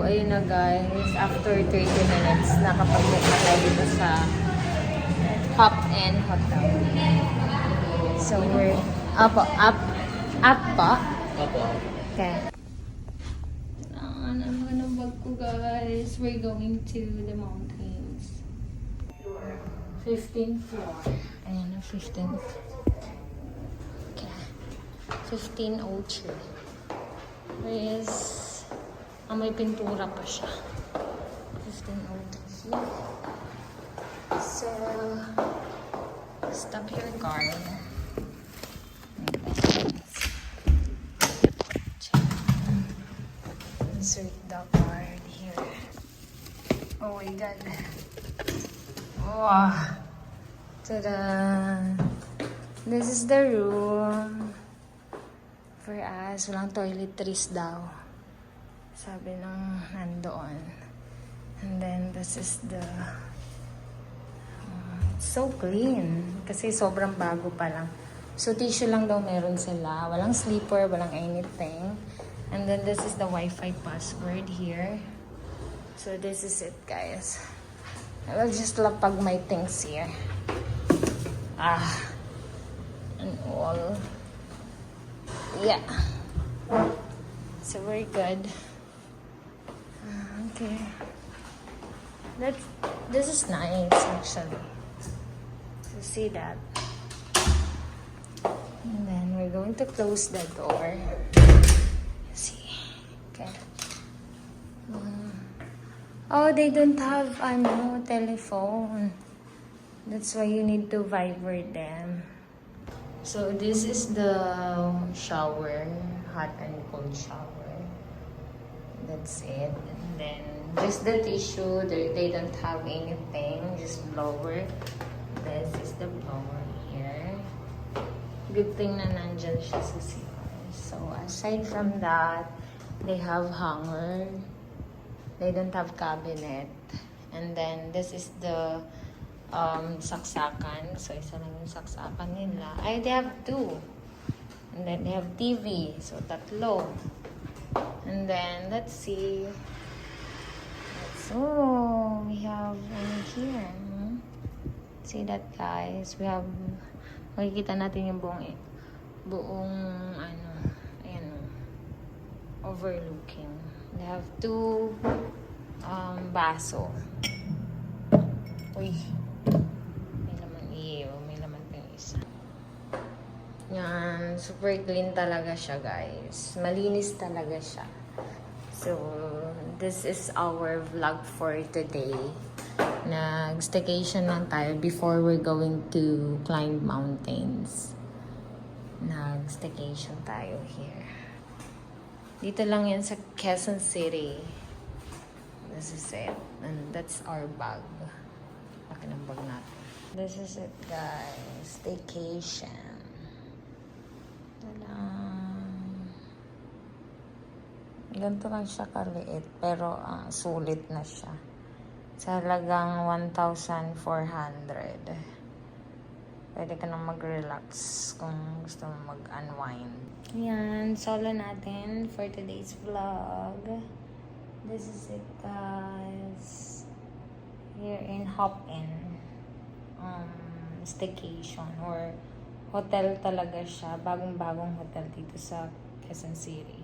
ayun na guys, after 30 minutes, nakapag-book na tayo dito sa Hop and Hotel. So, we're, up po? Opo. Okay. Ano ng bag ko guys? We're going to the mountains. 15th floor. Ayan na, 15th. Okay. 1503. There is... may pintura pa siya. 1503. So, stop your car. Insert the card here. Oh my god. Wow. Ta-da! This is the room. For us, walang toiletries daw. Sabi nung nandoon. And then, this is the... it's so clean. Kasi sobrang bago pa lang. So, tissue lang daw meron sila. Walang sleeper, walang anything. And then, this is the Wi-Fi password here. So, this is it, guys. I will just lapag my things here. And all. Yeah. So, we're good. Okay. This is nice, actually. So, see that. And then, we're going to close the door. See. Okay. Oh, they don't have telephone. That's why you need to vibrate them. So this is the shower, hot and cold shower. That's it. And then just the tissue. They don't have anything. Just blower. This is the blower here. Good thing na nandyan siya sa CR. So aside from that, they have hanger. They don't have cabinet. And then, this is the saksakan. So, isa lang yung saksakan nila. Ay, they have two. And then, they have TV. So, tatlo. And then, let's see. So, we have here. See that, guys? We have, makikita natin yung buong ayan, overlooking. They have two baso. Uy. May laman may laman pa yung isa. Yan. Super clean talaga siya, guys. Malinis talaga siya. So, this is our vlog for today. Nag-staycation lang tayo before we're going to climb mountains. Nag-staycation tayo here. Dito lang yan sa Quezon City. This is it. And that's our bag. Laki ng bag natin. This is it, guys. Staycation. Tadaan. Ganito lang siya kaliit. Pero sulit na siya. Sa halagang 1,400. Pwede ka nang mag-relax kung gusto mo mag-unwind. Yan, solo natin for today's vlog. This is it, guys. Here in Hop In. Staycation or hotel talaga siya. Bagong-bagong hotel dito sa Quezon City.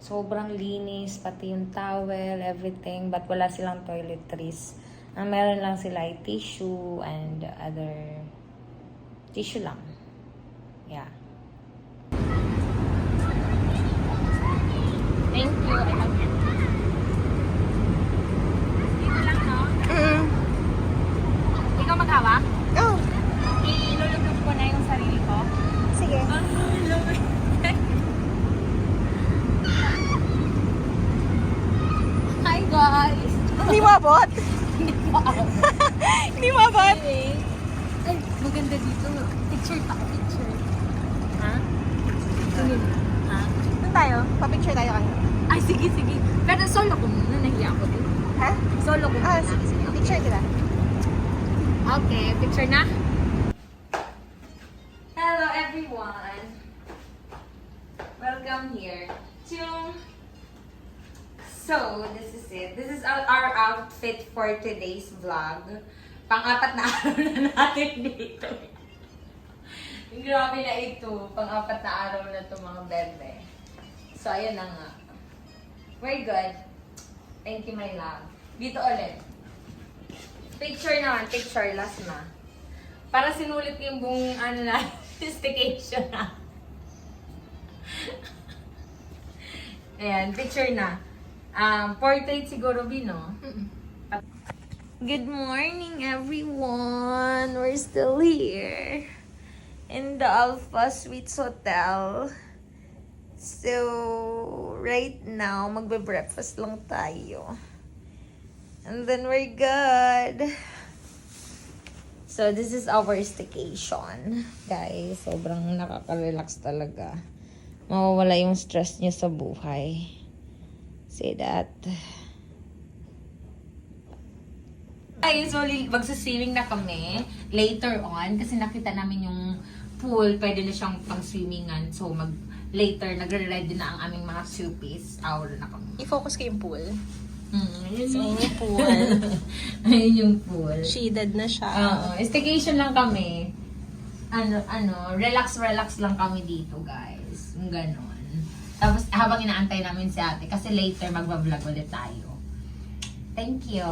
Sobrang linis, pati yung towel, everything. But wala silang toiletries. Meron lang sila ay tissue and other tissue lang. Yeah. Thank you. I love you. Dito lang, no? Ikaw maghawak? Oh, Ilulubog ko na yung sarili ko. sige. Hi, guys! Hindi mo abot? Hindi mo abot? Anyway, ay, maganda dito. Picture pa. Picture. Ha? Tingin. Ha? Doon tayo. Pa-picture tayo kayo. Ay, sige, sige. Pero solo ko muna. Nahiya ako din. Ha? Solo ko muna. Sige. Picture kita. Okay, picture na. Hello, everyone. Welcome here to So, this is it. This is our outfit for today's vlog. Pang-apat na araw na natin dito. Grabe na ito. Pang-apat na araw na ito mga bebe. So, ayun na nga. Very good. Thank you, my love. Dito ulit. Picture naman. Picture. Last na. Para sinulit yung buong na, staycation na. Ayan, picture na. Portrait siguro, Bino. Good morning, everyone. We're still here in the Alpha Suites Hotel. So, right now, magbe-breakfast lang tayo. And then we're good. So, this is our staycation. Guys, sobrang nakaka-relax talaga. Mawawala yung stress niyo sa buhay. Say that. Ay, so magsa-swimming na kami later on kasi nakita namin yung pool, pwede na siyang pang-swimmingan. So later nagre-ready na ang aming mga suppies. Hour na kami. I-focus ko yung pool. Yun So, yung yung pool. ayun yung pool. Shaded na siya. Oo, staycation lang kami. Relax lang kami dito, guys. Yung ganon. Tapos habang inaantay namin si ate kasi later magbablog ulit tayo. Thank you.